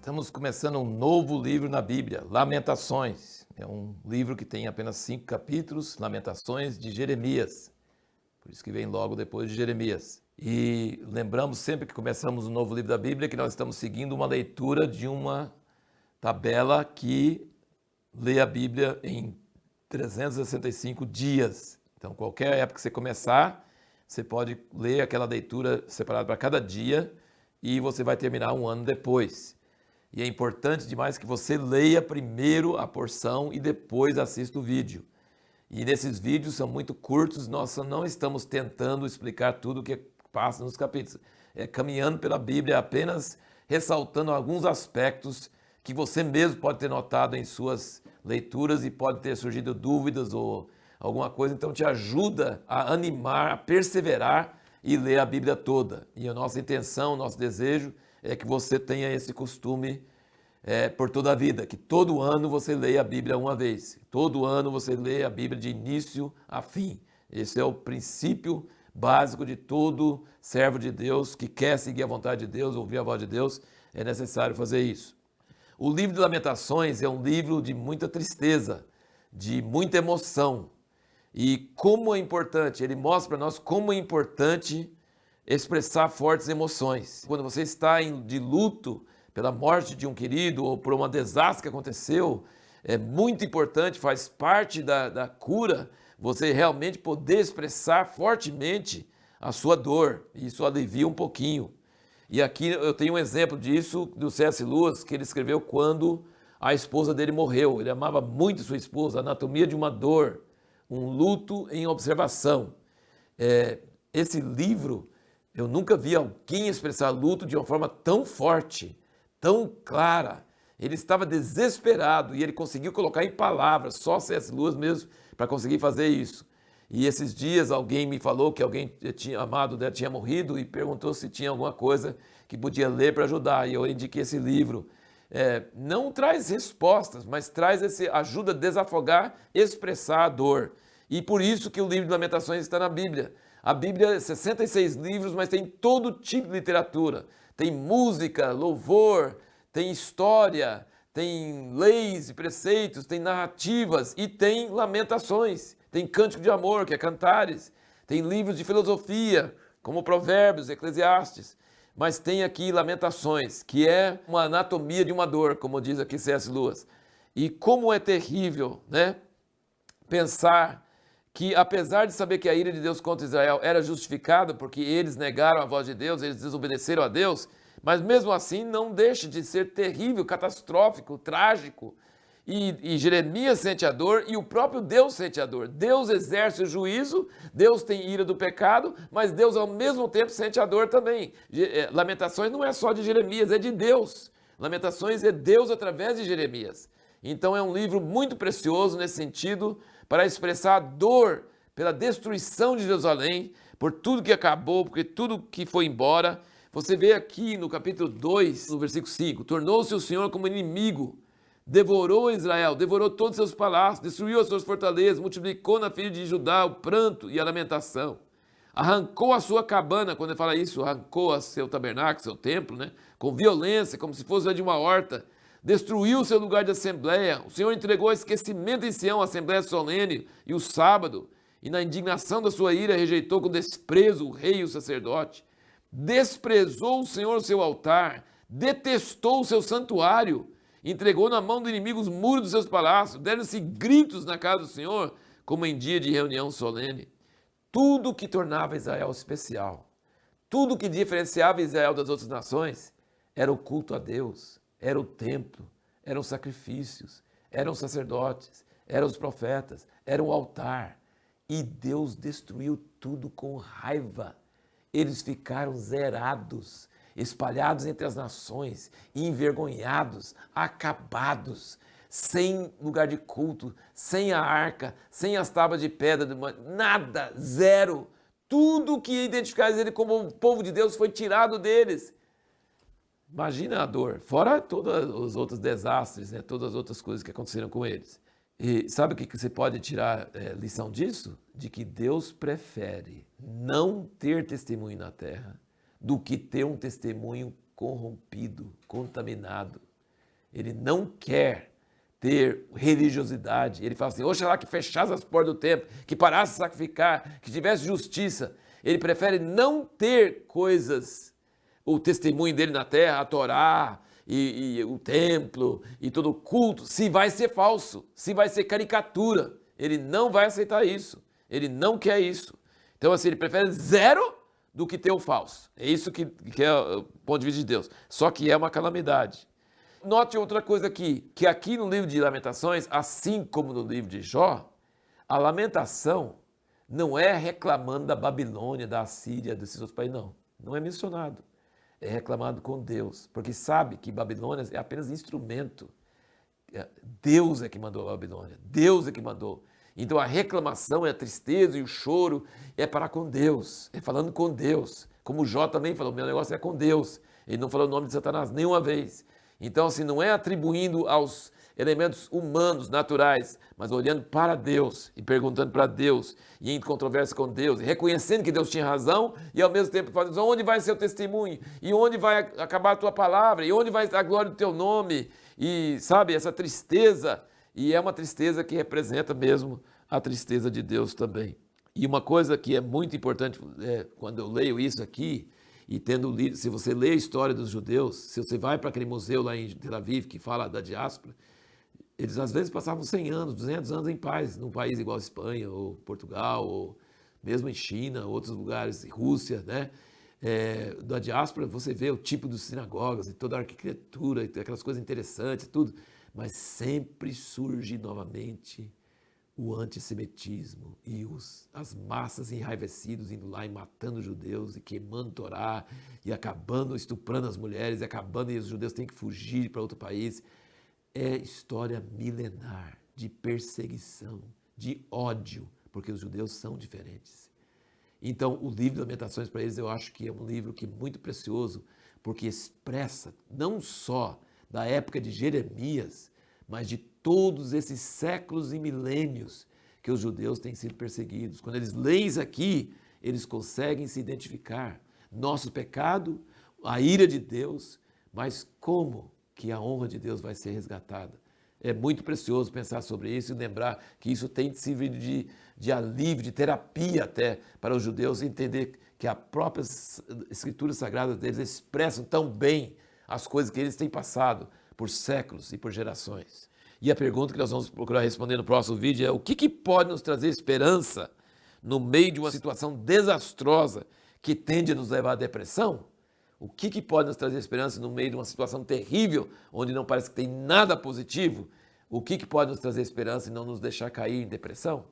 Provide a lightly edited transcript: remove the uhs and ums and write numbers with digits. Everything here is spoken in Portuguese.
Estamos começando um novo livro na Bíblia, Lamentações. É um livro que tem apenas 5 capítulos, Lamentações de Jeremias. Por isso que vem logo depois de Jeremias. E lembramos sempre que começamos um novo livro da Bíblia que nós estamos seguindo uma leitura de uma tabela que lê a Bíblia em 365 dias. Então, qualquer época que você começar, você pode ler aquela leitura separada para cada dia e você vai terminar um ano depois. E é importante demais que você leia primeiro a porção e depois assista o vídeo. E nesses vídeos são muito curtos, nós não estamos tentando explicar tudo o que passa nos capítulos. É caminhando pela Bíblia, apenas ressaltando alguns aspectos que você mesmo pode ter notado em suas leituras e pode ter surgido dúvidas ou alguma coisa. Então te ajuda a animar, a perseverar e ler a Bíblia toda. E a nossa intenção, o nosso desejo é que você tenha esse costume por toda a vida, que todo ano você leia a Bíblia uma vez. Todo ano você lê a Bíblia de início a fim. Esse é o princípio básico de todo servo de Deus que quer seguir a vontade de Deus, ouvir a voz de Deus, é necessário fazer isso. O livro de Lamentações é um livro de muita tristeza, de muita emoção. E como é importante, ele mostra para nós como é importante expressar fortes emoções. Quando você está de luto pela morte de um querido ou por um desastre que aconteceu, é muito importante, faz parte da cura, você realmente poder expressar fortemente a sua dor. Isso alivia um pouquinho. E aqui eu tenho um exemplo disso do C.S. Lewis, que ele escreveu quando a esposa dele morreu. Ele amava muito sua esposa, Anatomia de uma Dor, um luto em observação. Esse livro, eu nunca vi alguém expressar luto de uma forma tão forte, tão clara. Ele estava desesperado e ele conseguiu colocar em palavras, só C.S. Lewis mesmo, para conseguir fazer isso. E esses dias alguém me falou que alguém amado dela tinha morrido e perguntou se tinha alguma coisa que podia ler para ajudar. E eu indiquei esse livro. Não traz respostas, mas ajuda a desafogar, expressar a dor. E por isso que o livro de Lamentações está na Bíblia. A Bíblia é 66 livros, mas tem todo tipo de literatura. Tem música, louvor, tem história, tem leis e preceitos, tem narrativas e tem lamentações. Tem cântico de amor, que é Cantares. Tem livros de filosofia, como Provérbios, Eclesiastes. Mas tem aqui Lamentações, que é uma anatomia de uma dor, como diz aqui C.S. Lewis. E como é terrível, né? Pensar que, apesar de saber que a ira de Deus contra Israel era justificada, porque eles negaram a voz de Deus, eles desobedeceram a Deus, mas mesmo assim não deixa de ser terrível, catastrófico, trágico. E Jeremias sente a dor e o próprio Deus sente a dor. Deus exerce o juízo, Deus tem ira do pecado, mas Deus ao mesmo tempo sente a dor também. Lamentações não é só de Jeremias, é de Deus. Lamentações é Deus através de Jeremias. Então é um livro muito precioso nesse sentido, para expressar a dor pela destruição de Jerusalém, por tudo que acabou, porque tudo que foi embora. Você vê aqui no capítulo 2, no versículo 5, tornou-se o Senhor como inimigo, devorou Israel, devorou todos os seus palácios, destruiu as suas fortalezas, multiplicou na filha de Judá o pranto e a lamentação. Arrancou a sua cabana, quando ele fala isso, arrancou a seu tabernáculo, seu templo, né? Com violência, como se fosse de uma horta. Destruiu o seu lugar de assembleia. O Senhor entregou a esquecimento em Sião a assembleia solene e o sábado. E na indignação da sua ira rejeitou com desprezo o rei e o sacerdote. Desprezou o Senhor o seu altar. Detestou o seu santuário. Entregou na mão do inimigo os muros dos seus palácios. Deram-se gritos na casa do Senhor, como em dia de reunião solene. Tudo que tornava Israel especial, tudo que diferenciava Israel das outras nações, era o culto a Deus. Era o templo, eram os sacrifícios, eram os sacerdotes, eram os profetas, era o altar. E Deus destruiu tudo com raiva. Eles ficaram zerados, espalhados entre as nações, envergonhados, acabados, sem lugar de culto, sem a arca, sem as tábuas de pedra, nada, zero. Tudo que identificava ele como um povo de Deus foi tirado deles. Imagina a dor, fora todos os outros desastres, né? Todas as outras coisas que aconteceram com eles. E sabe o que você pode tirar lição disso? De que Deus prefere não ter testemunho na terra do que ter um testemunho corrompido, contaminado. Ele não quer ter religiosidade. Ele fala assim, oxalá que fechasse as portas do templo, que parasse de sacrificar, que tivesse justiça. Ele prefere não ter coisas, o testemunho dele na terra, a Torá, e o templo, e todo o culto, se vai ser falso, se vai ser caricatura. Ele não vai aceitar isso. Ele não quer isso. Então, assim, ele prefere zero do que ter o falso. É isso que é o ponto de vista de Deus. Só que é uma calamidade. Note outra coisa aqui, que aqui no livro de Lamentações, assim como no livro de Jó, a lamentação não é reclamando da Babilônia, da Assíria, desses outros países, não. Não é mencionado. É reclamado com Deus, porque sabe que Babilônia é apenas instrumento. Deus é que mandou a Babilônia, Deus é que mandou. Então a reclamação, a tristeza e o choro é para com Deus, é falando com Deus. Como Jó também falou, meu negócio é com Deus. Ele não falou o nome de Satanás nenhuma vez. Então, assim, não é atribuindo aos elementos humanos, naturais, mas olhando para Deus e perguntando para Deus e em controvérsia com Deus, e reconhecendo que Deus tinha razão e ao mesmo tempo falando, onde vai ser o testemunho? E onde vai acabar a tua palavra? E onde vai a glória do teu nome? E, sabe, essa tristeza, e é uma tristeza que representa mesmo a tristeza de Deus também. E uma coisa que é muito importante, quando eu leio isso aqui, e tendo lido, se você lê a história dos judeus, se você vai para aquele museu lá em Tel Aviv, que fala da diáspora, eles às vezes passavam 100 anos, 200 anos em paz, num país igual a Espanha, ou Portugal, ou mesmo em China, outros lugares, Rússia, né? Da diáspora você vê o tipo de sinagogas, e toda a arquitetura, e aquelas coisas interessantes, tudo, mas sempre surge novamente o antissemitismo e as massas enraivecidas indo lá e matando judeus e queimando Torá e acabando, estuprando as mulheres, e acabando, e os judeus têm que fugir para outro país. É história milenar de perseguição, de ódio, porque os judeus são diferentes. Então, o livro de Lamentações para eles eu acho que é um livro que é muito precioso, porque expressa não só da época de Jeremias, mas de todos esses séculos e milênios que os judeus têm sido perseguidos. Quando eles leem isso aqui, eles conseguem se identificar. Nosso pecado, a ira de Deus, mas como que a honra de Deus vai ser resgatada? É muito precioso pensar sobre isso e lembrar que isso tem servido de alívio, de terapia até para os judeus entender que as próprias escrituras sagradas deles expressam tão bem as coisas que eles têm passado por séculos e por gerações. E a pergunta que nós vamos procurar responder no próximo vídeo é: o que pode nos trazer esperança no meio de uma situação desastrosa que tende a nos levar à depressão? O que pode nos trazer esperança no meio de uma situação terrível, onde não parece que tem nada positivo? O que pode nos trazer esperança e não nos deixar cair em depressão?